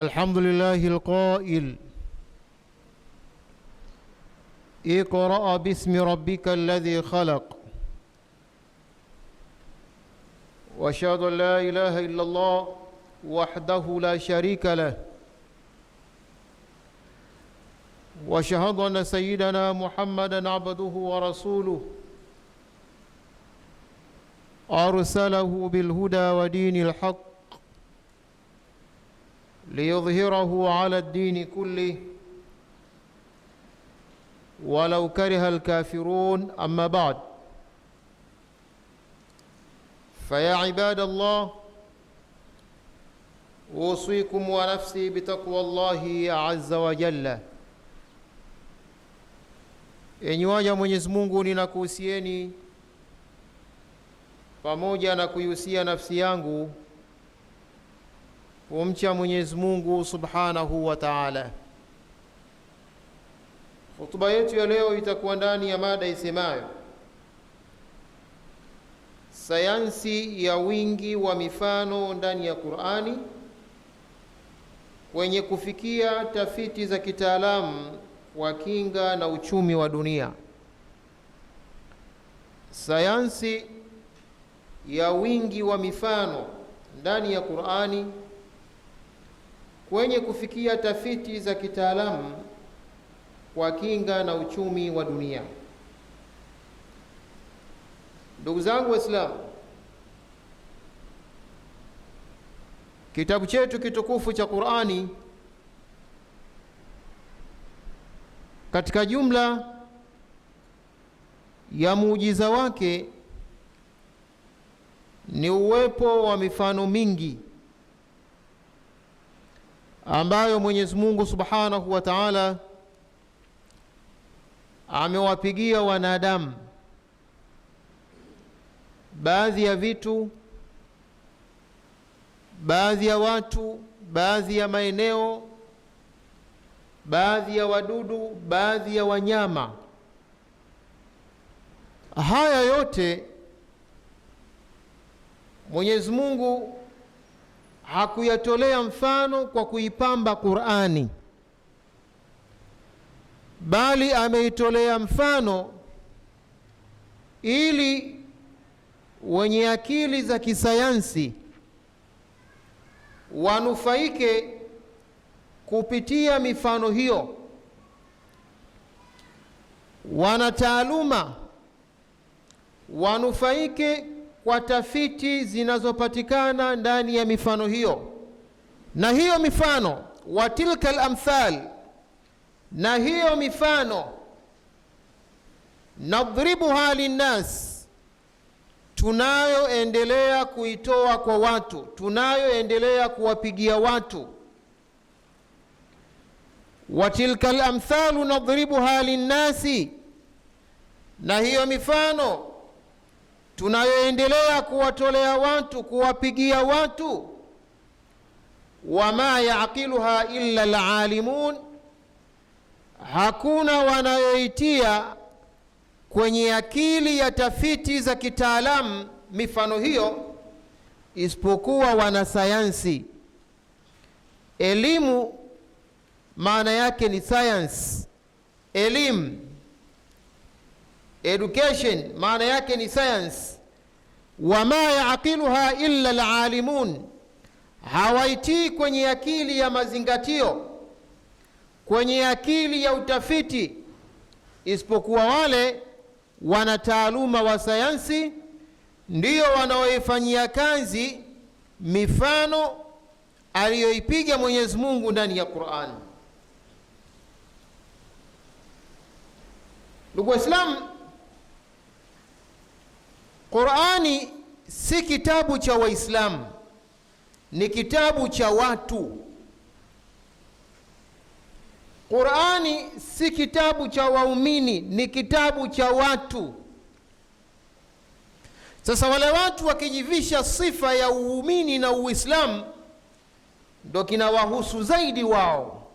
الحمد لله القائل اقرأ باسم ربك الذي خلق وأشهد أن لا إله إلا الله وحده لا شريك له وأشهد أن سيدنا محمدا عبده ورسوله أرسله بالهدى ودين الحق ليظهره على الدين كله ولو كره الكافرون. أما بعد، فيا عباد الله، أوصيكم ونفسي بتقوى الله عز وجل. Enyi waja Mwenyezi Mungu, ninakuhusieni pamoja na kuihusia nafsi yangu kumcha Mwenyezi Mungu Subhanahu wa Ta'ala. Hotuba yetu ya leo itakuwa ndani ya mada isemayo sayansi ya wingi wa mifano ndani ya Qur'ani kwenye kufikia tafiti za kitaalamu wa kinga na uchumi wa dunia. Sayansi ya wingi wa mifano ndani ya Qur'ani kwenye kufikia tafiti za kitaalamu kwa kinga na uchumi wa dunia. Ndugu zangu Waislamu, kitabu chetu kitukufu cha Qur'ani katika jumla ya muujiza wake ni uwepo wa mifano mingi ambayo Mwenyezi Mungu Subhanahu wa Ta'ala amewapigia wanadamu baadhi ya vitu, baadhi ya watu, baadhi ya maeneo, baadhi ya wadudu, baadhi ya wanyama. Haya yote Mwenyezi Mungu hakuyatolea mfano kwa kuipamba Qur'ani, bali ameitolea mfano ili wenye akili za kisayansi wanufaike kupitia mifano hiyo. Wanataaluma wanufaike kwa tafiti zinazopatikana ndani ya mifano hiyo. Na hiyo mifano, wa tilkal amthal, na hiyo mifano nadribuha linnas, tunayoendelea kuitoa kwa watu, tunayoendelea kuwapigia watu. Wa tilkal amthalu nadribuha linnasi, na hiyo mifano tunayoendelea kuwatolea watu, kuwapigia watu. Wama yaqiluha illa alalimun, hakuna wanayoitia kwenye akili ya tafiti za kitaalamu mifano hiyo isipokuwa wanasayansi. Elimu maana yake ni science, elimu, education maana yake ni science. Wama yaqiluha illa alalimun, hawaitii kwenye akili ya mazingatio, kwenye akili ya utafiti isipokuwa wale wanataaluma wa sayansi, ndio wanaoifanyia kazi mifano aliyoipiga Mwenyezi Mungu ndani ya Qur'an. Ndugu Waislamu, Qur'ani si kitabu cha Waislamu, ni kitabu cha watu. Qur'ani si kitabu cha waumini, ni kitabu cha watu. Sasa wale watu wakijivisha sifa ya uumini na Uislamu, ndio kinawahusu zaidi wao.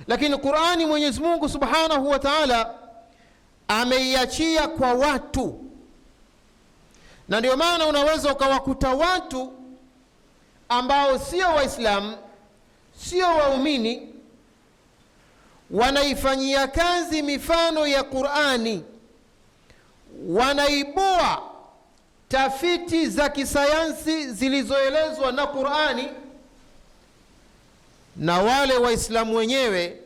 Lakini Qur'ani Mwenyezi Mungu Subhanahu wa Ta'ala ameiachia kwa watu, na ndio maana unaweza ukawakuta watu ambao sio Waislamu, sio waumini, wanaifanyia kazi mifano ya Qur'ani, wanaibua tafiti za kisayansi zilizoelezwa na Qur'ani, na wale waislamu wenyewe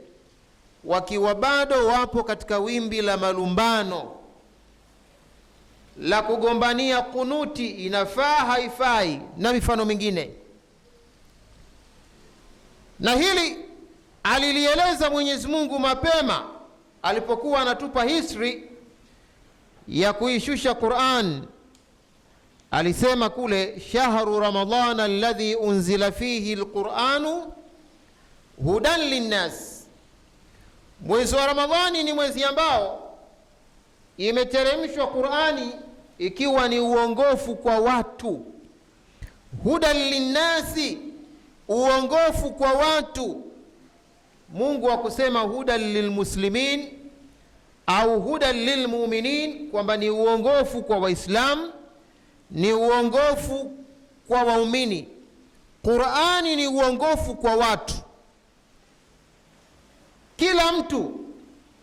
wakiwa bado wapo katika wimbi la malumbano la kugombania kunuti inafaa haifai na mifano mingine. Na hili alilieleza Mwenyezi Mungu mapema alipokuwa anatupa history ya kuishusha Qur'an. Alisema kule, shahru ramadhan alladhi unzila fihi alquranu hudan linnas, mwezi wa Ramadhani ni mwezi ambao imeteremshwa Qur'ani ikiwa ni uongofu kwa watu. Hudan linnasi, uongofu kwa watu. Mungu hakusema hudan lilmuslimin au hudan lilmu'minin, kwamba ni uongofu kwa Waislamu, ni uongofu kwa waumini. Qur'ani ni uongofu kwa watu, kila mtu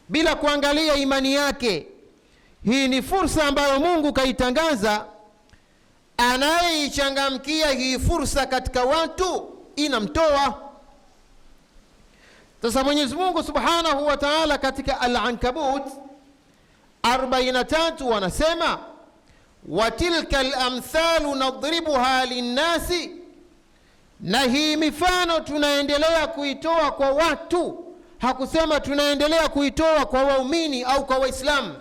bila kuangalia imani yake. Hii ni fursa ambayo Mungu kaitangaza, anayeichangamkia hii fursa katika watu inamtoa. Sasa Mwenyezi Mungu Subhanahu wa Ta'ala katika Al-Ankabut 43 wanasema, wa tilka al-amthalu nadribuha linnasi, na hii mifano tunaendelea kuitoa kwa watu. Hakusema tunaendelea kuitoa kwa waumini au kwa Waislamu.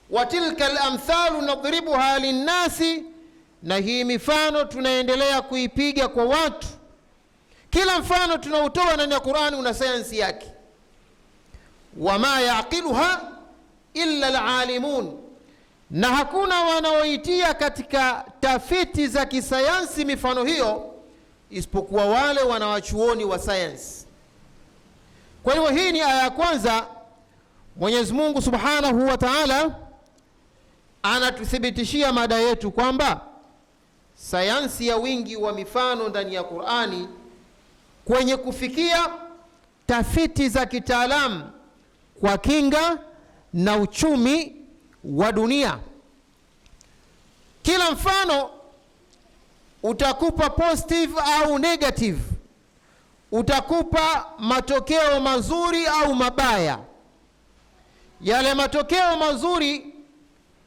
Wa tilka al-amthalu nadribuha linnasi, na hii mifano tunaendelea kuipiga kwa watu. Kila mfano tunautoa ndani ya Qur'ani una sayansi yake. Wama yaqiluha illa alalimun, na hakuna wanaoitia katika tafiti za kisayansi mifano hiyo isipokuwa wale wanawachuoni wa sayansi. Kwa hiyo hii ni aya ya kwanza. Mwenyezi Mungu Subhanahu wa Ta'ala anatuthibitishia mada yetu kwamba sayansi ya wingi wa mifano ndani ya Qur'ani kwenye kufikia tafiti za kitaalamu kwa kinga na uchumi wa dunia. Kila mfano utakupa positive au negative, utakupa matokeo mazuri au mabaya. Yale matokeo mazuri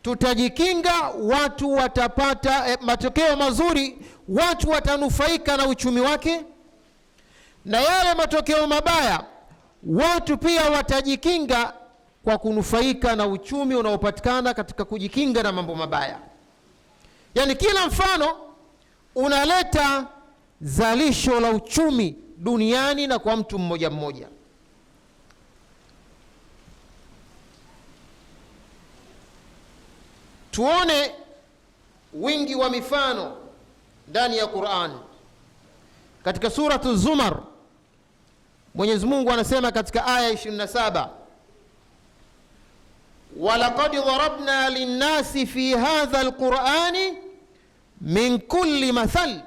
tutajikinga, watu watapata matokeo mazuri, watu watanufaika na uchumi wake, na yale matokeo mabaya watu pia watajikinga kwa kunufaika na uchumi unaopatikana katika kujikinga na mambo mabaya. Yani kila mfano unaleta zalisho la uchumi duniani na kwa mtu mmoja mmoja. Tuone wingi wa mifano ndani ya Qur'an. Katika suratu Zumar Mwenyezi Mungu anasema katika aya 27, walaqad darabna linnasi fi hadha alqur'ani min kulli mathal,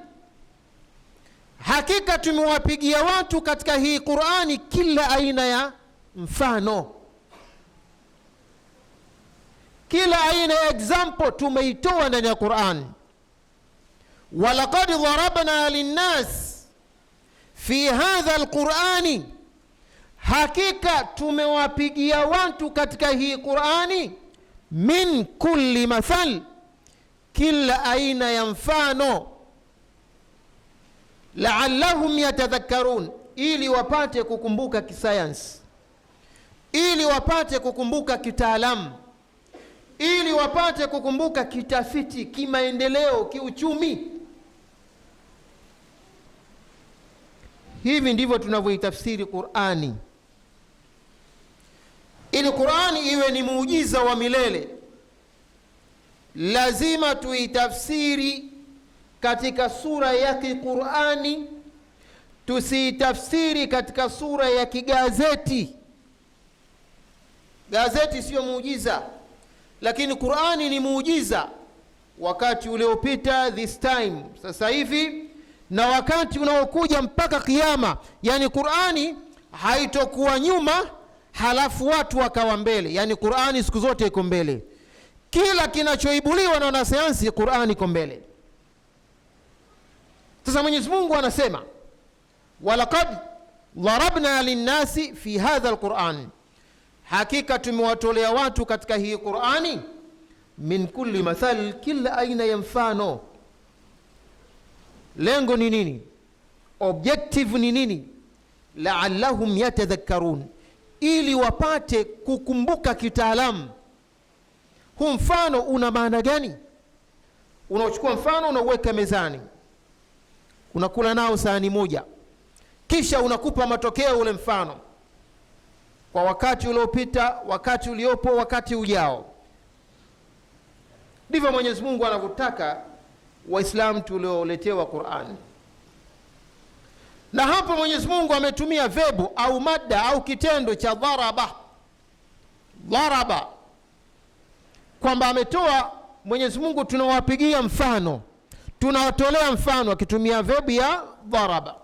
hakika tumewapigia watu katika hii Qur'ani kila aina ya mfano, kila aina ya example tumeitoa ndani ya Qur'an. walaqad darabna linnas fi hadha alqur'ani, hakika tumewapigia watu katika hii Qur'ani min kulli mathal, kila aina ya mfano, la'allahum yatadhakkarun, ili wapate kukumbuka kisayansi, ili wapate kukumbuka kitaalamu, ili wapate kukumbuka kitafiti, kimaendeleo, kiuchumi. Hivi ndivyo tunavyoitafsiri Qur'ani. Ili Qur'ani iwe ni muujiza wa milele, lazima tuitafsiri katika sura ya Qur'ani, tusiitafsiri katika sura ya kigazeti. Gazeti sio muujiza, lakini Qur'ani ni muujiza. Wakati uliopita, this time, sasa hivi, na wakati unaokuja mpaka kiyama. Yani Qur'ani haitokuwa nyuma halafu watu wakawa mbele. Yani Qur'ani siku zote iko mbele. Kila kinachoibuliwa na wanasayansi, Qur'ani iko mbele. Sasa Mwenyezi Mungu anasema, walaqad darabna linnasi fi hadha alquran, hakika tumewatolea watu katika hii Qur'ani, min kulli mathal, kila aina ya mfano. Lengo ni nini? Objective ni nini? La'allahum yatadhakkarun, ili wapate kukumbuka kitaalamu. Huu mfano una maana gani? Unachukua mfano unauweka mezani, unakula nao sahani moja, kisha unakupa matokeo ule mfano kwa wakati uliopita, wakati uliopo, wakati ujao. Ndivyo Mwenyezi Mungu anavyotaka Waislamu tulioletewa Qur'an. Na hapo Mwenyezi Mungu ametumia verbu au mada au kitendo cha dharaba. Dharaba, kwamba ametoa Mwenyezi Mungu, tunawapigia mfano, tunawatolea mfano, akitumia verbu ya dharaba.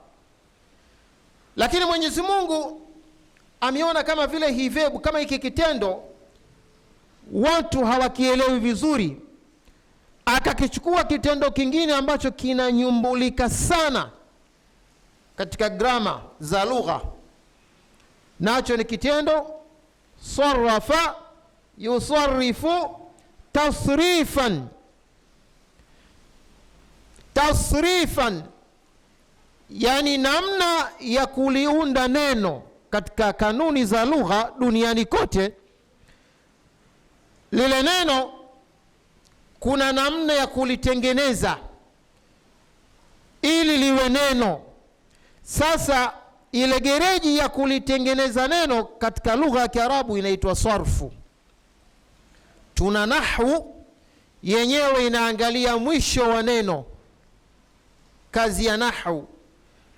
Lakini Mwenyezi Mungu ameona kama vile hii verbu, kama hiki kitendo watu hawakielewi vizuri, akakichukua kitendo kingine ambacho kinanyumbulika sana katika grama za lugha, nacho ni kitendo sarrafa yusarrifu tasrifan. Tasrifan yani namna ya kuliunda neno katika kanuni za lugha duniani kote. Lile neno kuna namna ya kulitengeneza ili liwe neno. Sasa ile gereji ya kulitengeneza neno katika lugha ya Kiarabu inaitwa sarfu. Tuna nahwu yenyewe inaangalia mwisho wa neno, kazi ya nahwu.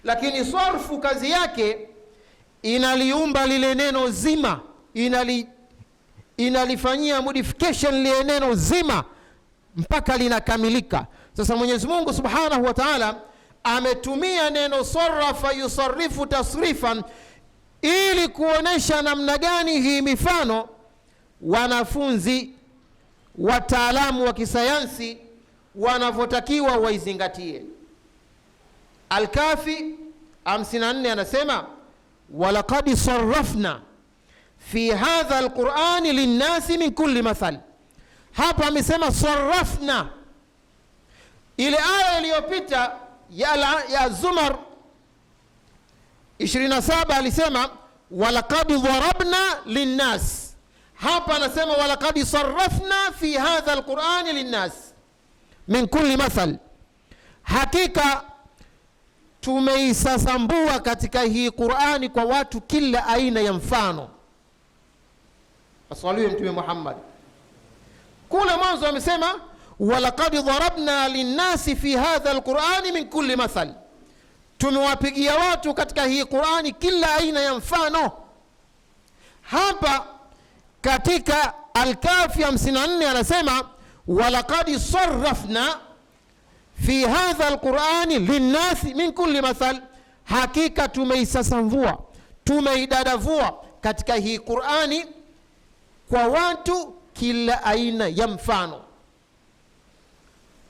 Lakini sarfu kazi yake inaliumba lile neno zima, inalifanyia modification lile neno zima mpaka linakamilika. Sasa Mwenyezi Mungu Subhanahu wa Ta'ala ametumia neno sarrafa yusarrifu tasrifan ili kuonesha namna gani hii mifano wanafunzi wataalamu wa kisayansi wanavyotakiwa waizingatie. Al-Kafi 54 anasema, walaqad sarrafna fi hadha alqur'ani linnasi min kulli mathal. Hapa amesema sarrafna. Ile aya iliyopita ya Zumar 27 alisema walaqad darabna linnas. Hapa anasema walaqad sarrafna fi hadha alqur'ani linnas min kulli mathal, hakika tumeisasambua katika hii Qur'ani kwa watu kila aina ya mfano. Aswaliwe Mtume Muhammad. Kule mwanzo amesema walaqad darabna linnasi fi hadha alqur'ani min kulli mathal, tumewapigia watu katika hii Qur'ani kila aina ya mfano. Hapa katika Al-Kafi 54 anasema walaqad sarrafna fi hadha alqur'ani linnasi min kulli mathal, hakika tumeisasambua, tumeidadavua katika hii Qur'ani kwa watu kila aina ya mfano.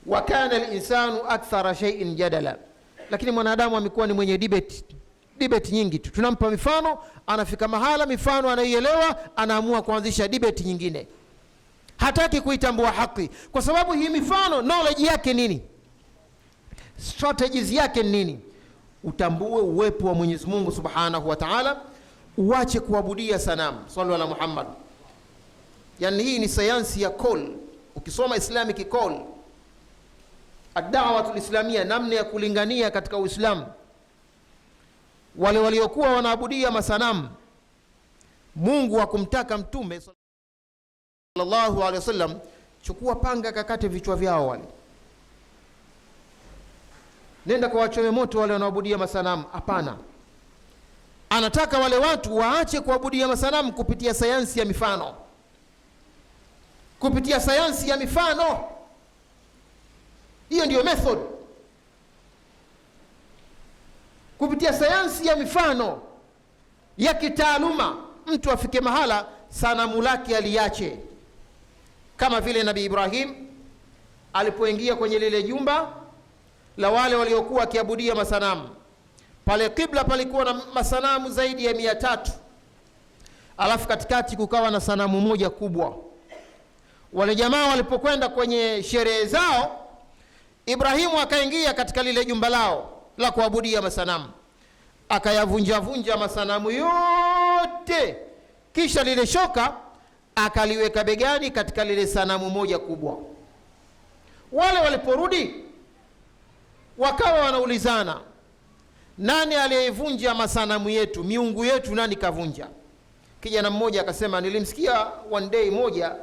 Wa kana al-insanu akthara shay'in jadala, lakini mwanadamu amekuwa ni mwenye debate nyingi tu. Tunampa mifano, anafika mahala mifano anaielewa, anaamua kuanzisha debate nyingine. Hataki kuitambua haki, kwa sababu hii mifano knowledge yake nini, strategies yake nini? Utambue uwepo wa Mwenyezi Mungu Subhanahu wa Ta'ala, uache kuabudia sanamu. Sallu ala Muhammad. Yani hii ni sayansi ya call. Ukisoma Islamic call, ad-da'watul islamia, namna ya kulingania katika Uislamu, wale waliokuwa wanaabudia masanamu, Mungu hakumtaka Mtume sallallahu alaihi wasallam chukua panga kakate vichwa vyao wale, nenda kwa wachoe moto wale wanaoabudia masanamu. Hapana, anataka wale watu waache kuabudia masanamu kupitia sayansi ya mifano, kupitia sayansi ya mifano. Hiyo ndiyo method. kupitia sayansi ya mifano ya kitaaluma, mtu afike mahala sanamu lake aliache. Kama vile Nabii Ibrahim alipoingia kwenye lile jumba la wale waliokuwa wakiabudia masanamu, pale kibla palikuwa na masanamu zaidi ya 300, alafu katikati kukawa na sanamu moja kubwa. Wale jamaa walipokwenda kwenye sherehe zao, Ibrahimu akaingia katika lile jumba lao la kuabudia masanamu, akayavunja masanamu yote, kisha lile shoka akaliweka begani katika lile sanamu moja kubwa. Wale waliporudi wakawa wanaulizana, nani aliyevunja masanamu yetu, miungu yetu, nani kavunja? Kijana mmoja akasema, nilimsikia one day moja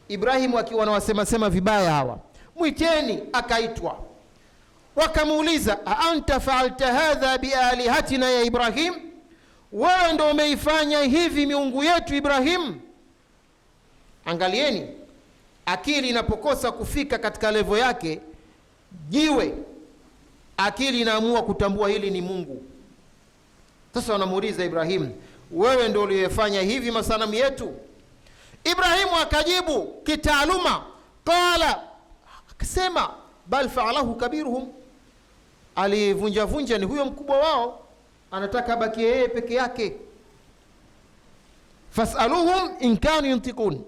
Ibrahimu akiwa anawasema vibaya hawa, mwiteni. Akaitwa, wakamuuliza, anta fa'alta hadha bialihatina ya Ibrahim, wewe ndio umeifanya hivi miungu yetu Ibrahim? Angalieni, akili inapokosa kufika katika levo yake, jiwe akili inaamua kutambua hili ni Mungu. Sasa wanamuuliza Ibrahim, wewe ndio uliyefanya hivi masanamu yetu? Ibrahimu akajibu kitaaluma, qala, akasema, bal fa'alahu kabiruhum, alivunja ni huyo mkubwa wao, anataka bakie yeye peke yake. Fas'aluhum in kanu yantiqun,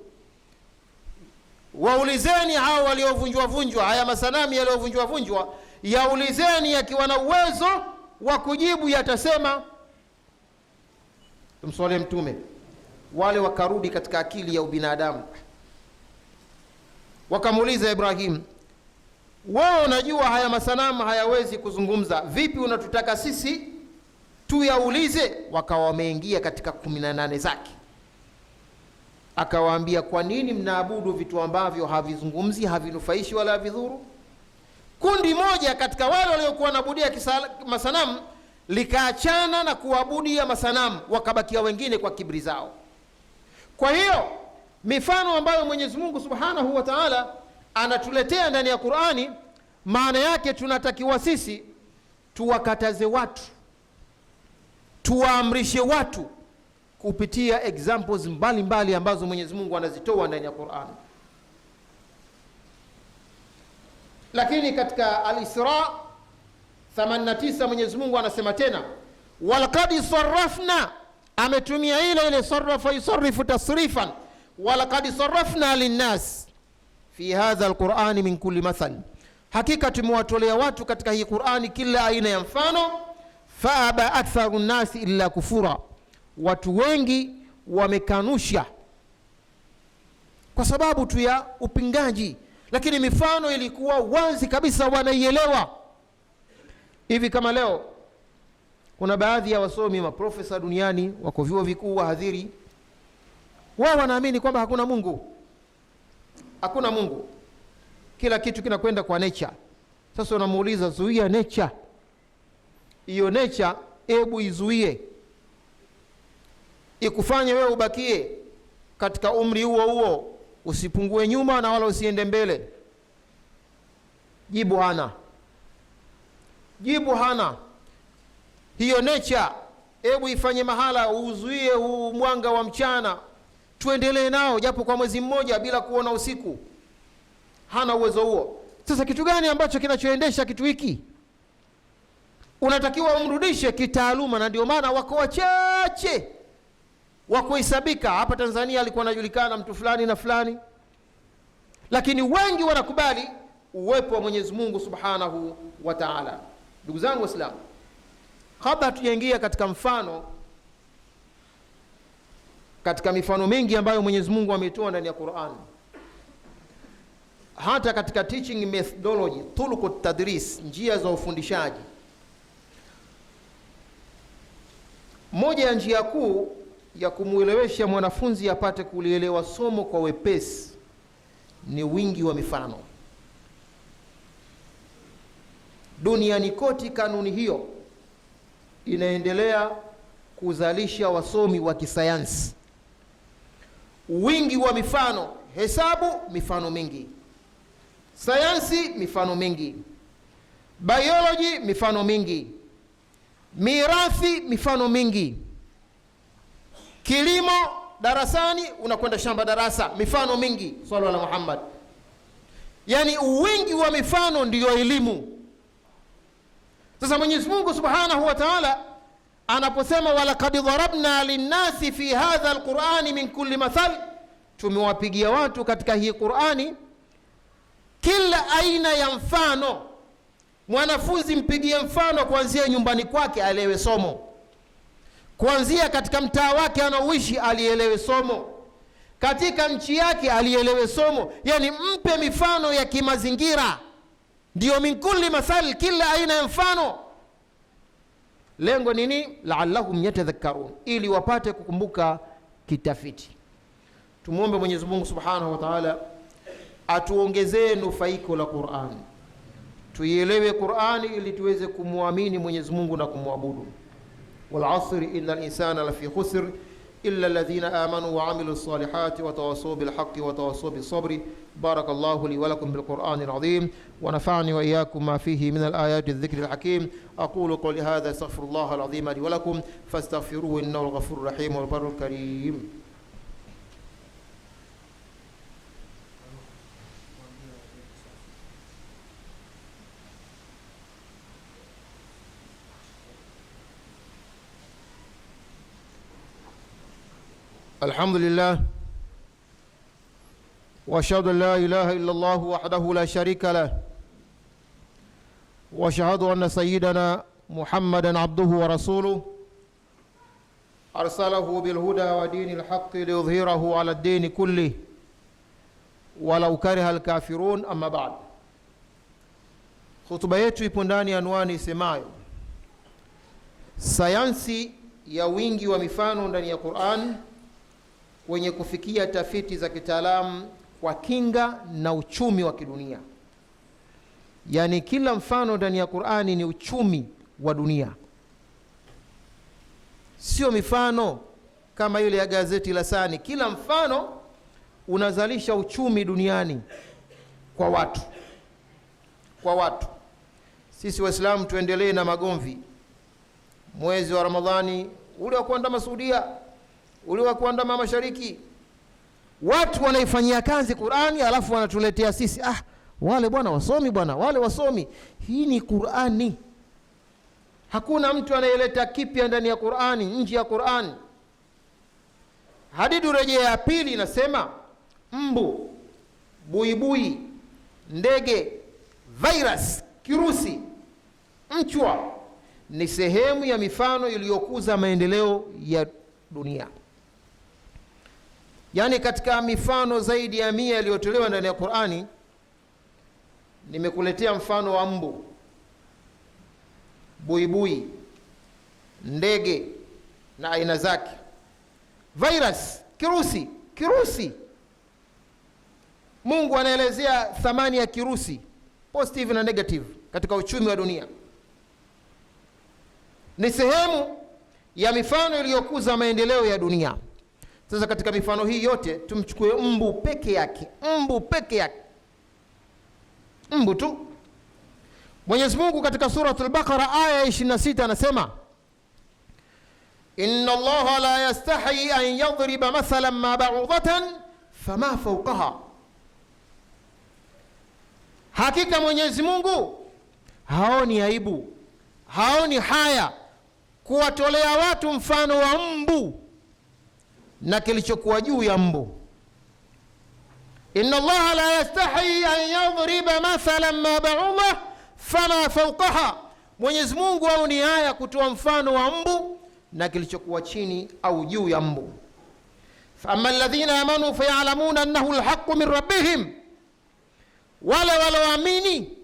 waulizeni hao waliovunjwa haya masanamu yaliovunjwa, yaulizeni yakiwa na uwezo wa kujibu, yatasema. Tumswalie Mtume. Wale wakarudi katika akili ya ubinadamu, wakamuuliza Ibrahim, wewe unajua haya masanamu hayawezi kuzungumza, vipi unatutaka sisi tuyaulize? Wakawa wameingia katika 18 zake. Akawaambia, kwa nini mnaabudu vitu ambavyo havizungumzi, havinufaishi wala havidhuru? Kundi moja katika wale waliokuwa wanaabudia masanamu likaachana na kuabudia masanamu, wakabakia wengine kwa kibri zao. Kwa hiyo mifano ambayo Mwenyezi Mungu Subhanahu wa Ta'ala anatuletea ndani ya Qur'ani, maana yake tunatakiwa sisi tuwakataze watu, tuwaamrishe watu kupitia examples mbalimbali ambazo Mwenyezi Mungu anazitoa ndani ya Qur'ani. Lakini katika Al-Isra 89 Mwenyezi Mungu anasema tena, walaqad sarrafna, ametumia ile sarrafa yusarrifu tasrifan, walaqad sarrafna linnas fi hadha alquran min kulli mathal, hakika tumewatolea watu katika hii Qur'ani kila aina ya mfano. Faaba aktharu nnasi illa kufura, watu wengi wamekanusha kwa sababu tu ya upingaji, lakini mifano ilikuwa wazi kabisa, wanaielewa. Hivi kama leo kuna baadhi ya wasomi, maprofesa duniani, wako vyuo vikuu, wahadhiri, wao wanaamini kwamba hakuna Mungu. Hakuna Mungu, kila kitu kinakwenda kwa nature. Sasa unamuuliza, zuia nature hiyo, nature hebu izuie, ikufanye wewe ubakie katika umri huo, usipungue nyuma na wala usiende mbele. Jibu hana. Hiyo nature hebu ifanye mahala, uzuie mwanga wa mchana, tuendelee nao japo kwa mwezi mmoja bila kuona usiku. Hana uwezo huo. Sasa kitu gani ambacho kinachoendesha kitu hiki? Unatakiwa umrudishe kitaaluma, na ndio maana wako wachache wa kuhesabika. Hapa Tanzania alikuwa anajulikana mtu fulani na fulani, lakini wengi wanakubali uwepo wa Mwenyezi Mungu Subhanahu wa Ta'ala. Ndugu zangu Waislamu, kabla hatujaingia katika mifano mingi ambayo Mwenyezi Mungu ametoa ndani ya Qur'an, hata katika teaching methodology, tulukut tadris, njia za ufundishaji, moja ya njia kuu ya kumuelewesha mwanafunzi apate kulielewa somo kwa wepesi ni wingi wa mifano. Duniani kote kanuni hiyo inaendelea kuzalisha wasomi wa kisayansi. Wingi wa mifano, hesabu mifano mingi, sayansi mifano mingi, biology mifano mingi, Mirathi, mifano mingi. Kilimo, darasani, unakwenda shamba darasa, mifano mingi. Swalla ala Muhammad. Yani wingi wa mifano ndiyo elimu. Sasa Mwenyezi Mungu Subhanahu wa Ta'ala anaposema walaqad darabna linnasi fi hadha alqur'ani min kulli mathal, tumewapigia watu katika hii Qur'ani kila aina ya mfano. Mwanafunzi mpigie mfano kuanzia nyumbani kwake alielewe somo, kuanzia katika mtaa wake anaoishi alielewe somo, katika nchi yake alielewe somo. Yani mpe mifano ya kimazingira, ndio min kulli mathal, kila aina ya mfano. Lengo nini? La'allahum yatadhakkarun, ili wapate kukumbuka kitafiti. Tumuombe Mwenyezi Mungu Subhanahu wa Ta'ala atuongezee nufaiko la Qur'an, tuielewe Qur'ani ili tuweze kumwamini Mwenyezi Mungu na kumwabudu. Wal 'asri innal insana lafi khusr illa alladhina amanu wa 'amilus salihati wa tawassaw bil haqqi wa tawassaw bis sabri. Barakallahu li wa lakum bil Qur'anil 'azim wa nafa'ani wa iyyakum ma fihi min al ayati adh-dhikril hakim. Aqulu qawli hadha astaghfirullaha al 'azim li wa lakum fastaghfiruhu innahu al ghafurur rahim wal barrul karim. الحمد لله واشهد ان لا اله الا الله وحده لا شريك له واشهد ان سيدنا محمدا عبده ورسوله ارسله بالهدى ودين الحق ليظهره على الدين كله ولو كره الكافرون. اما بعد, khutba yetu ipo ndani anwani isemayo sayansi ya wingi wa mifano ndani ya Qur'an wenye kufikia tafiti za kitaalamu kwa kinga na uchumi wa kidunia. Yani kila mfano ndani ya Qur'ani ni uchumi wa dunia, sio mifano kama ile ya gazeti la Sani. Kila mfano unazalisha uchumi duniani kwa watu. Sisi Waislamu tuendelee na magomvi. Mwezi wa Ramadhani ule wa kuandama Saudia, ule wa kuandama Mashariki, watu wanaifanyia kazi Qur'ani, alafu wanatuletea sisi wale bwana wasomi, bwana wale wasomi. Hii ni Qur'ani. Hakuna mtu anayeleta kipya ndani ya Qur'ani nje ya Qur'ani. Hadidu rejea ya pili inasema mbu, buibui, ndege, virus, kirusi, mchwa ni sehemu ya mifano iliyokuza maendeleo ya dunia. Yani katika mifano zaidi ya 100 iliyotolewa ndani ya Qur'ani, nimekuletea mfano wa mbu, buibui, ndege na aina zake, virus, kirusi. Mungu anaelezea thamani ya kirusi, positive na negative, katika uchumi wa dunia. Ni sehemu ya mifano iliyokuza maendeleo ya dunia. Sasa katika mifano hii yote tumchukue mbu peke yake, mbu tu. Mwenyezi Mungu katika suratul Baqara aya 26 anasema inna Allaha la yastahi an yadhriba mathalan ma ba'udatan fama fawqaha, hakika Mwenyezi Mungu haoni aibu, haoni haya kuwatolea watu mfano wa mbu na kilichokuwa juu ya mbu. Inna Allaha la yastahi an yadhriba mathalan ma ba'udha fama fawqaha, Mwenyezi Mungu haoni haya kutoa mfano wa mbu na kilichokuwa chini au juu ya mbu. Fa alladhina amanu fayalamuna annahu alhaqqu min rabbihim, wale walioamini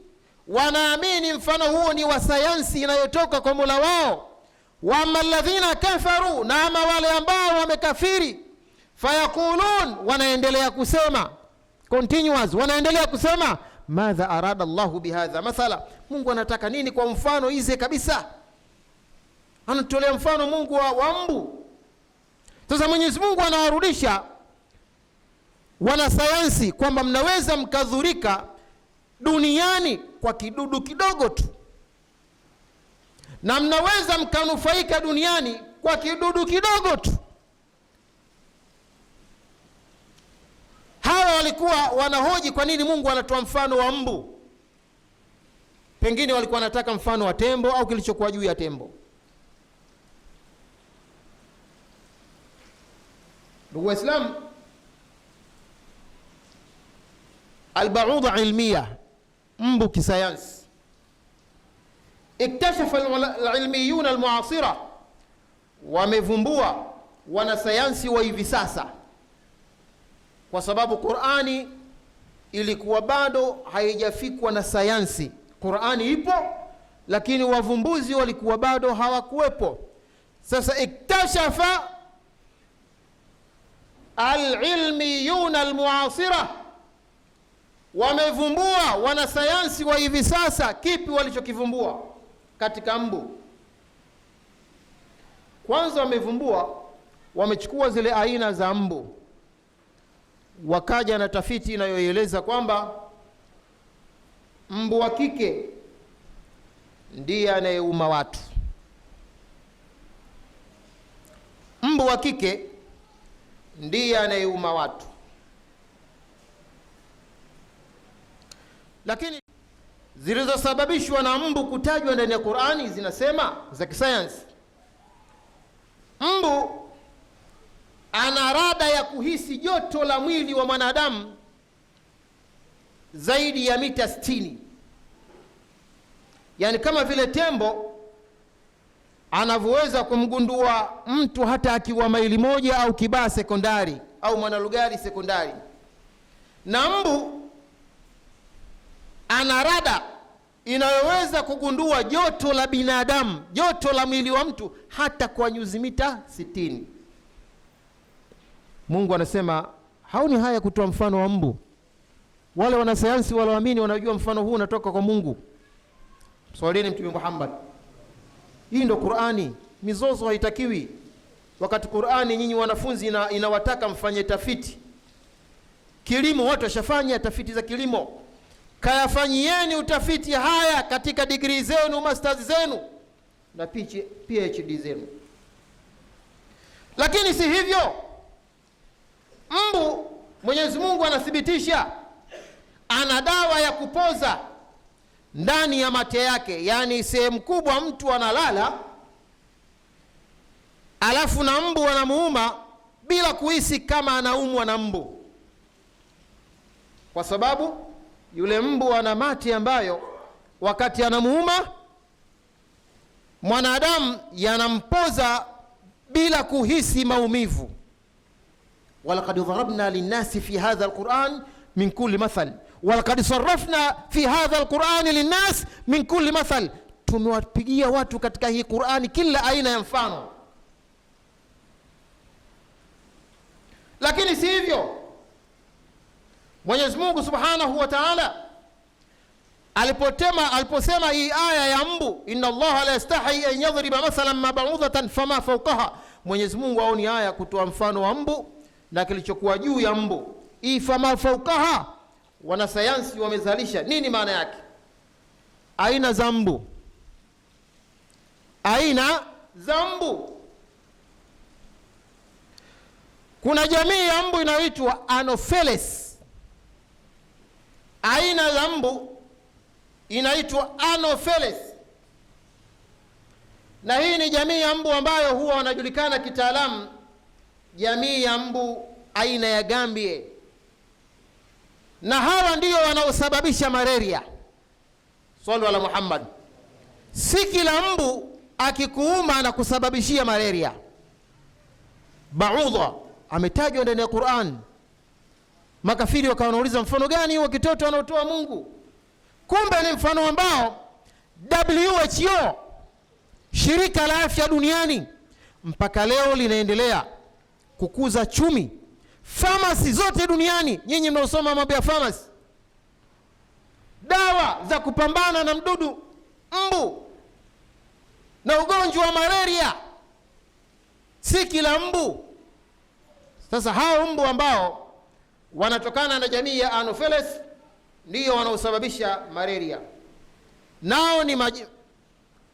wanaamini mfano huo ni wa sayansi inayotoka kwa Mola wao. Wa alladhina kafaru, na ama wale ambao wamekafiri, fayakulun, wanaendelea kusema, continuous, wanaendelea kusema madha arada Allahu bihadha mathala, Mungu anataka nini kwa mfano hizi kabisa. Anatolea mfano Mungu wa mbu. Sasa Mwenyezi Mungu anawarudisha wanasayansi kwamba mnaweza mkadhurika duniani kwa kidudu kidogo tu, na mnaweza mkanufaika duniani kwa kidudu kidogo tu. Hawa walikuwa wanahoji kwa nini Mungu anatoa mfano wa mbu. Pengine walikuwa wanataka mfano wa tembo au kilichokuwa juu ya tembo. Ndugu Waislamu, alba'udha ilmiya, mbu kisayansi. Iktashafa alilmiyun almuasira, wamevumbua wanasayansi wa hivi sasa, kwa sababu Qur'ani ilikuwa bado haijafikwa na sayansi. Qur'ani ipo lakini wavumbuzi walikuwa bado hawakuwepo. Sasa iktashafa alilmiyun almuasira, wamevumbua wanasayansi wa hivi sasa. Kipi walichokivumbua katika mbu? Kwanza wamevumbua, wamechukua zile aina za mbu, wakaja na tafiti inayoeleza kwamba mbu wa kike ndiye anayeuma watu. Mbu wa kike ndiye anayeuma watu. Lakini zilizosababishwa na mbu kutajwa ndani ya Qur'ani zinasema za kisayansi. Mbu ana rada ya kuhisi joto la mwili wa mwanadamu zaidi ya mita 60. Yani kama vile tembo anavyoweza kumgundua mtu hata akiwa maili moja au Kibaha sekondari au Mwanalugari sekondari, na mbu ana rada inayoweza kugundua joto la binadamu, joto la mwili wa mtu hata kwa nyuzi mita 60. Mungu anasema hauni haya kutoa mfano wa mbu. Wale wanasayansi walioamini wanajua mfano huu unatoka kwa Mungu. Swalini Mtume Muhammad. Hii ndio Qur'ani. Mizozo haitakiwi. Wakati Qur'ani nyinyi wanafunzi inawataka mfanye tafiti. Kilimo watu washafanya tafiti za kilimo. Kayafanyieni utafiti haya katika degree zenu, masters zenu na PhD zenu. Lakini si hivyo. Mbu Mwenyezi Mungu anathibitisha ana dawa ya kupoza ndani ya mate yake. Yani sehemu kubwa mtu analala, alafu na mbu anamuuma bila kuhisi kama anaumwa na mbu, kwa sababu yule mbu ana mate ambayo wakati anamuuma mwanadamu yanampoza bila kuhisi maumivu. walaqad dharabna linnasi fi hadha alquran min kulli mathal walaqad sarrafna fi hadha alquran linnas min kulli mathal, tumewapigia watu katika hii Qur'ani kila aina ya mfano. Lakini si hivyo. Mwenyezi Mungu Subhanahu wa Ta'ala aliposema hii aya ya mbu, inna Allaha la yastahi an yadhriba mathalan ma ba'udatan fama fawqaha, Mwenyezi Mungu aoni aya kutoa mfano wa mbu na kilichokuwa juu ya mbu. Hii fama fawqaha, wanasayansi wamezalisha nini maana yake? Aina za mbu. Aina za mbu. Kuna jamii ya mbu inayoitwa Anopheles. Aina za mbu inaitwa Anopheles, na hii ni jamii ya mbu ambayo huwa wanajulikana kitaalamu jamii ya mbu aina ya Gambie, na hawa ndio wanaosababisha malaria. Sallu ala Muhammad. Si kila mbu akikuuma na kusababishia malaria. Ba'udha ametajwa ndani ya Qur'an. Makafiri wakawa wanauliza mfano gani wa kitoto anaotoa Mungu? Kumbe ni mfano ambao WHO, shirika la afya duniani, mpaka leo linaendelea kukuza chumi. Pharmacy zote duniani, nyinyi mnaosoma mambo ya pharmacy, dawa za kupambana na mdudu mbu na ugonjwa wa malaria, si kila mbu. Sasa hao mbu ambao wanatokana na jamii ya Anopheles ndio wanaosababisha malaria. Nao ni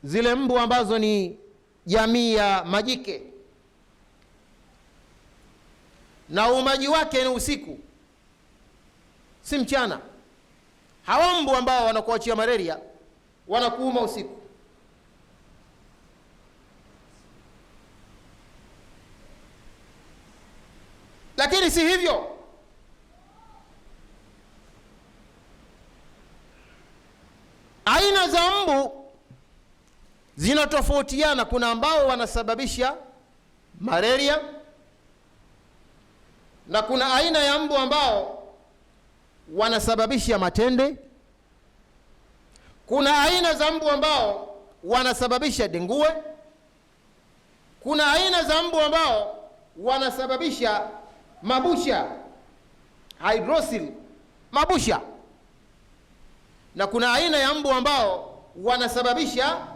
zile mbu ambazo ni jamii ya majike, na umaji wake ni usiku, si mchana. Hawa mbu ambao wanakuachia malaria wanakuuma usiku. Lakini si hivyo. Aina za mbu zinatofautiana. Kuna ambao wanasababisha malaria, na kuna aina ya mbu ambao wanasababisha matende. Kuna aina za mbu ambao wanasababisha dengue. Kuna aina za mbu ambao wanasababisha mabusha, hydrocele, mabusha. Na kuna aina ya mbu ambao wanasababisha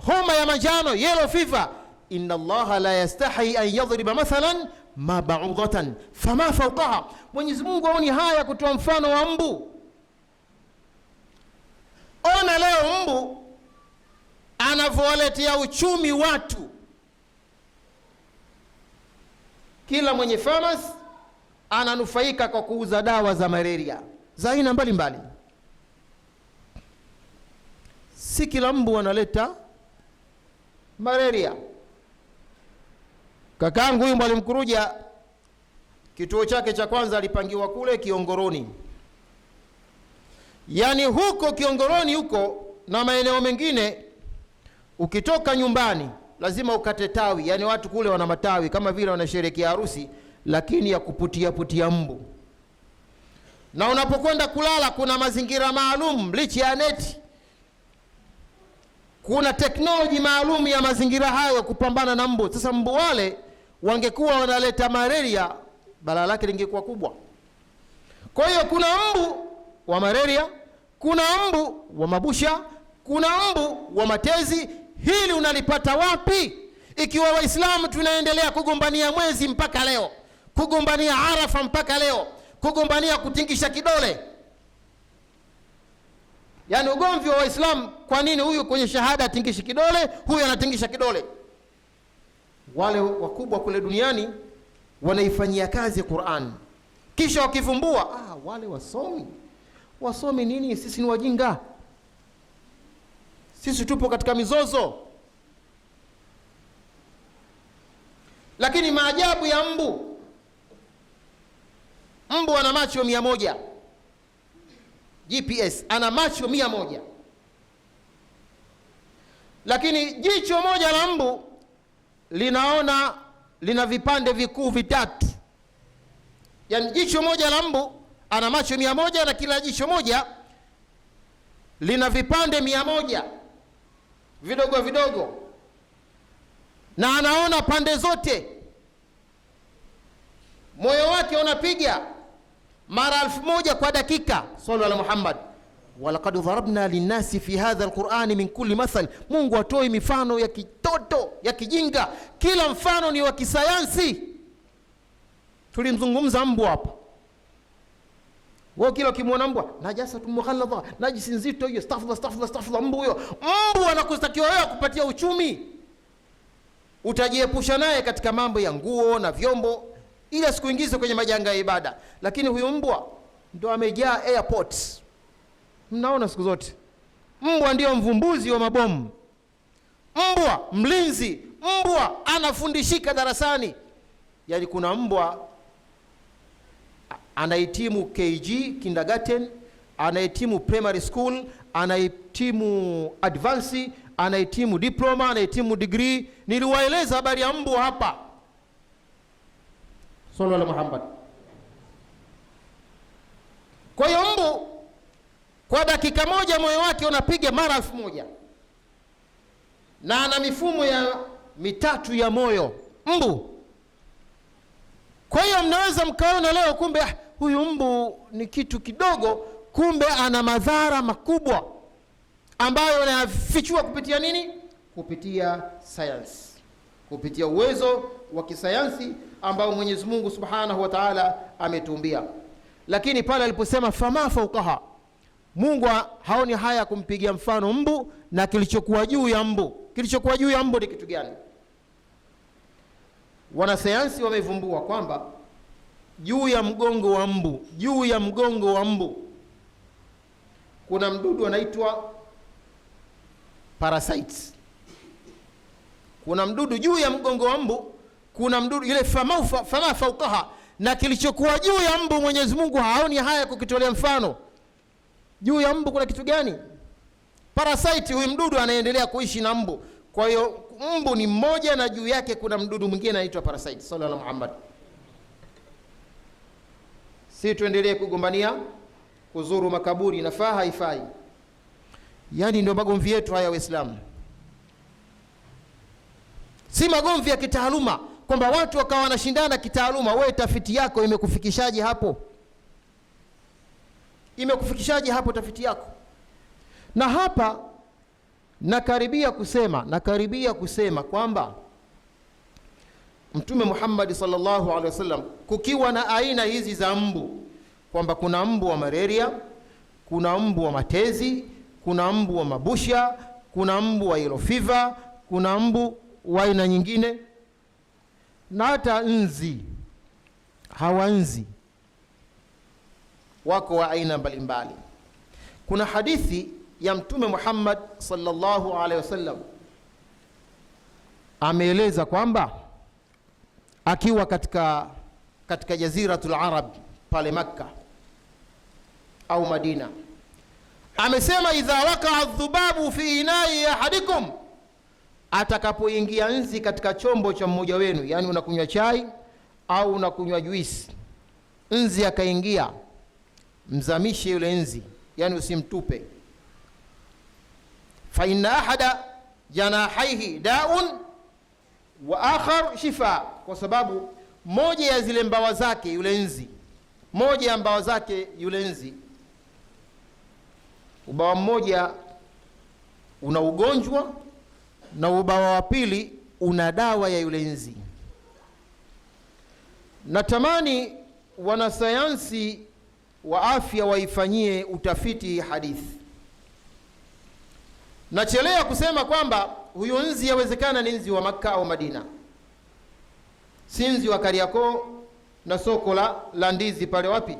homa ya manjano, yellow fever. Inna Allaha la yastahi an yadhriba mathalan ma ba'udatan fama fawqaha. Mwenyezi Mungu haoni haya kutoa mfano wa mbu. Ona leo mbu anavyoletea uchumi watu. Kila mwenye pharmacy ananufaika kwa kuuza dawa za malaria za aina mbalimbali. Si kila mbu analeta malaria. Kakaangu huyu Mwalimu Kuruja, kituo chake cha kwanza alipangiwa kule Kiongoroni. Yani huko Kiongoroni huko na maeneo mengine, ukitoka nyumbani lazima ukate tawi. Yani watu kule wana matawi kama vile wanasherehekea harusi, lakini ya kuputia mbu. Na unapokwenda kulala kuna mazingira maalum, licha ya neti kuna teknoloji maalum ya mazingira hayo kupambana na mbu. Sasa mbu wale wangekuwa wanaleta malaria, balaa lake lingekuwa kubwa. Kwa hiyo kuna mbu wa malaria, kuna mbu wa mabusha, kuna mbu wa matezi. Hili unalipata wapi ikiwa Waislamu tunaendelea kugombania mwezi mpaka leo, kugombania Arafa mpaka leo, kugombania kutingisha kidole? Yani ugomvi wa Waislamu, kwa nini huyu kwenye shahada atingishi kidole, huyu anatingisha kidole? Wale wakubwa kule duniani wanaifanyia kazi Qur'an, kisha wakivumbua, wale wasomi nini? Sisi ni wajinga, sisi tupo katika mizozo. Lakini maajabu ya mbu ana macho 100. GPS ana macho 100. Lakini jicho moja la mbu lina vipande vikuu vitatu. Yani jicho moja la mbu ana macho 100, na kila jicho moja lina vipande 100 vidogo vidogo, na anaona pande zote. Moyo wake unapiga mara 1000 kwa dakika. Sallu ala Muhammad. Walaqad dharabna linnasi fi hadha alqur'ani min kulli mathal. Mungu atoi mifano ya kitoto, ya kijinga. Kila mfano ni wa kisayansi. Tulimzungumza mbu hapa. Wao kila ukimwona mbwa, najasatu mughalladha, najisi nzito hiyo, astaghfirullah mbu huyo. Mbu anakustakiwa wewe kupatia uchumi. Utajiepusha naye katika mambo ya nguo na vyombo, ili asikuingize kwenye majanga ya ibada. Lakini huyu mbwa ndo amejaa airports. Mnaona siku zote mbwa ndio mvumbuzi wa mabomu, mbwa mlinzi, mbwa anafundishika darasani. Yani kuna mbwa anahitimu KG, kindergarten, anahitimu primary school, anahitimu advance, anahitimu diploma, anahitimu degree. Niliwaeleza habari ya mbwa hapa. Sallallahu alaihi Muhammad. Kwa hiyo mbu kwa dakika moja moyo wake unapiga mara 1000, na ana mifumo ya mitatu ya moyo mbu. Kwa hiyo mnaweza mkaona leo kumbe huyu mbu ni kitu kidogo, kumbe ana madhara makubwa ambayo yanafichua kupitia nini? Kupitia science, kupitia uwezo wa kisayansi ambao Mwenyezi Mungu Subhanahu wa Ta'ala ametuumbia. Lakini pale aliposema fama fawqaha, Mungu haoni haya kumpigia mfano mbu na kilichokuwa juu ya mbu. Kilichokuwa juu ya mbu ni kitu gani? Wanasayansi wamevumbua kwamba juu ya mgongo wa mbu kuna mdudu anaitwa parasites. Kuna mdudu juu ya mgongo wa mbu, kuna mdudu ile fama faukaha. Na kilichokuwa juu ya mbu Mwenyezi Mungu haoni haya kukitolea mfano. Juu ya mbu kuna kitu gani? Parasite. Huyu mdudu anaendelea kuishi na mbu. Kwa hiyo mbu ni mmoja na juu yake kuna mdudu mwingine anaitwa parasite. Sallallahu alaihi Muhammad. Si tuendelee kugombania kuzuru makaburi, inafaa haifai? Yani ndio magomvi yetu haya Waislamu. Si magomvi ya kitaaluma kwamba watu wakawa wanashindana kitaaluma. Wewe tafiti yako imekufikishaje hapo? Imekufikishaje hapo tafiti yako? Na hapa nakaribia kusema kwamba Mtume Muhammad sallallahu alaihi wasallam, kukiwa na aina hizi za mbu, kwamba kuna mbu wa malaria, kuna mbu wa matezi, kuna mbu wa mabusha, kuna mbu wa yellow fever, kuna mbu wa aina nyingine, na hata nzi. Hawa nzi wako wa aina mbalimbali. Kuna hadithi ya Mtume Muhammad sallallahu alaihi wasallam ameeleza kwamba akiwa katika jaziratul Arab pale Makka au Madina, amesema idha waqa'a dhubabu fi ina'i ahadikum, atakapoingia nzi katika chombo cha mmoja wenu, yani unakunywa chai au unakunywa juisi, nzi akaingia, mzamishe yule nzi, yani usimtupe. Fa inna ahada janahaihi da'un wa akhar shifa, kwa sababu moja ya zile mbawa zake yule nzi, ubawa mmoja una ugonjwa na ubawa wa pili una dawa ya yule nzi. Natamani wanasayansi wa afya waifanyie utafiti hadithi. Nachelea kusema kwamba huyo nzi yawezekana ni nzi wa Makka au Madina, si nzi wa Kariakoo na soko la ndizi pale wapi.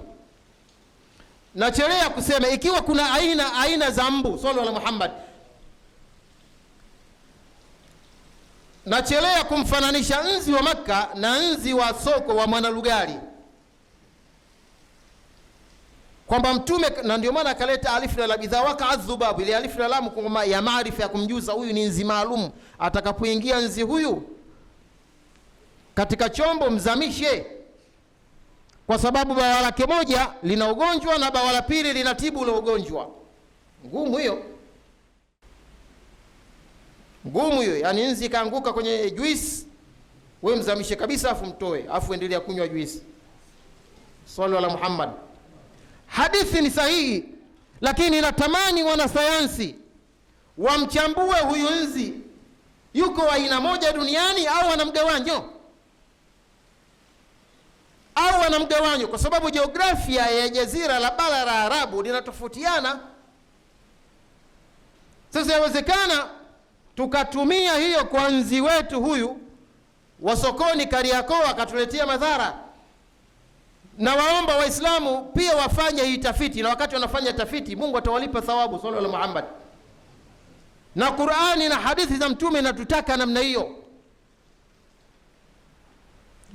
Nachelea kusema ikiwa kuna aina za mbu, sallallahu alaihi Muhammad, nachelea kumfananisha nzi wa Makka na nzi wa soko wa Mwanalugari, kwamba Mtume, na ndio maana akaleta alif na lam, idha waqa'a dhubabu, ile alif na lam kwa ya maarifa ya kumjuza huyu ni nzi maalum. Atakapoingia nzi huyu katika chombo, mzamishe, kwa sababu bawa lake moja lina ugonjwa na bawa la pili linatibu ule ugonjwa. Ngumu hiyo, yani nzi kaanguka kwenye juice, wewe mzamishe kabisa, afu mtoe, afu endelea kunywa juice. Sallallahu alaihi Muhammad. Hadithi ni sahihi, lakini natamani wanasayansi wamchambue huyu nzi, yuko aina moja duniani au ana mgawanyo, kwa sababu jiografia ya jazira la bara la Arabu linatofautiana. Sasa yawezekana tukatumia hiyo kwa nzi wetu huyu wa sokoni Kariakoo akatuletea madhara. Na waomba Waislamu pia wafanye hii tafiti, na wakati wanafanya tafiti Mungu atawalipa thawabu. Sallallahu alaihi Muhammad. Na Qur'ani na hadithi za Mtume inatutaka namna hiyo.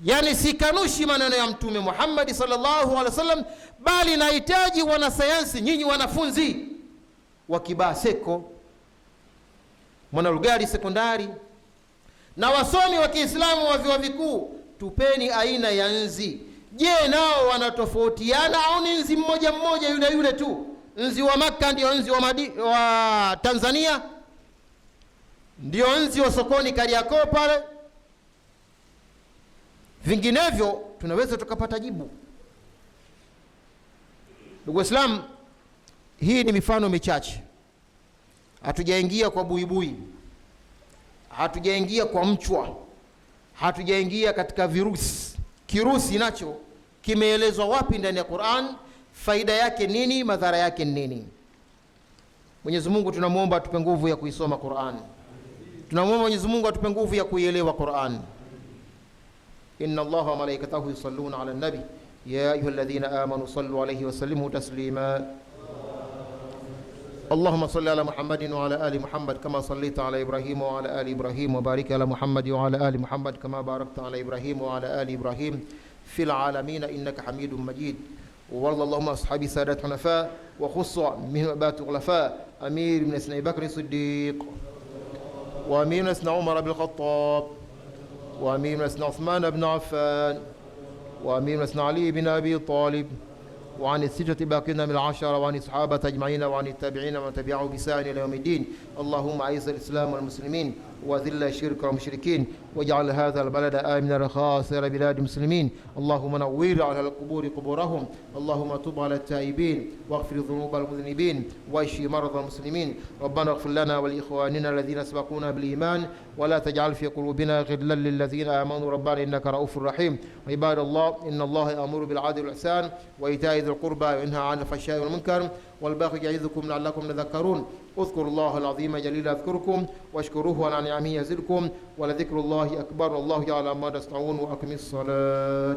Yani sikanushi maneno ya Mtume Muhammad sallallahu alaihi wasallam, bali nahitaji wanasayansi, nyinyi wanafunzi wa Kibaseko, Mwanalugari sekondari, na wasomi wa Kiislamu wa vyuo vikuu, tupeni aina ya nzi. Je, nao wanatofautiana au ni nzi mmoja yule tu? Nzi wa Makka ndio nzi wa Tanzania, ndio nzi wa sokoni Kariakoo pale? Vinginevyo tunaweza tukapata jibu. Ndugu Waislamu, hii ni mifano michache. Hatujaingia kwa buibui, hatujaingia kwa mchwa, hatujaingia katika virusi. Kirusi nacho kimeelezwa wapi ndani ya Qur'an? Faida yake nini? Madhara yake nini? Mwenyezi Mungu tunamuomba atupe nguvu ya kuisoma Qur'an. Tunamwomba Mwenyezi Mungu atupe nguvu ya kuielewa Qur'an. Inna Allaha wa malaikatahu yusalluna 'alan nabi ya ayyuhalladhina amanu sallu 'alayhi wa sallimu taslima. اللهم صل على محمد وعلى آل محمد كما صليت على إبراهيم وعلى آل إبراهيم وبارك على محمد وعلى آل محمد كما باركت على إبراهيم وعلى آل إبراهيم في العالمين إنك حميد مجيد. وارض اللهم أصحاب سادة حنفاء وخص منهم أبات غلفاء أمير من أسنى بكر الصديق وأمير من أسنى عمر بن الخطاب وأمير من أسنى عثمان بن عفان وأمير من أسنى علي بن أبي طالب وعن الستة باقين من العشرة وعن الصحابة أجمعين وعن التابعين ومن تبعهم بإحسان إلى يوم الدين. اللهم أعز الإسلام والمسلمين وذل الشرك والمشركين واجعل هذا البلد آمنا رخاء سائر بلاد المسلمين. اللهم نوّر على القبور قبورهم. اللهم تب على التائبين واغفر ذنوب المذنبين واشف مرضى المسلمين. ربنا اغفر لنا ولإخواننا الذين سبقونا بالإيمان ولا تجعل في قلوبنا غلا للذين آمنوا ربنا إنك رؤوف رحيم. عباد الله إن الله يأمر بالعدل والإحسان وإيتاء ذي القربى وينهى عن الفحشاء والمنكر والبغي يعظكم لعلكم تذكرون. اذكروا الله العظيم جليل يذكركم واشكروه على نعمه يزدكم ولذكر الله أكبر. والله يعلم ما تصنعون وأقم الصلاة.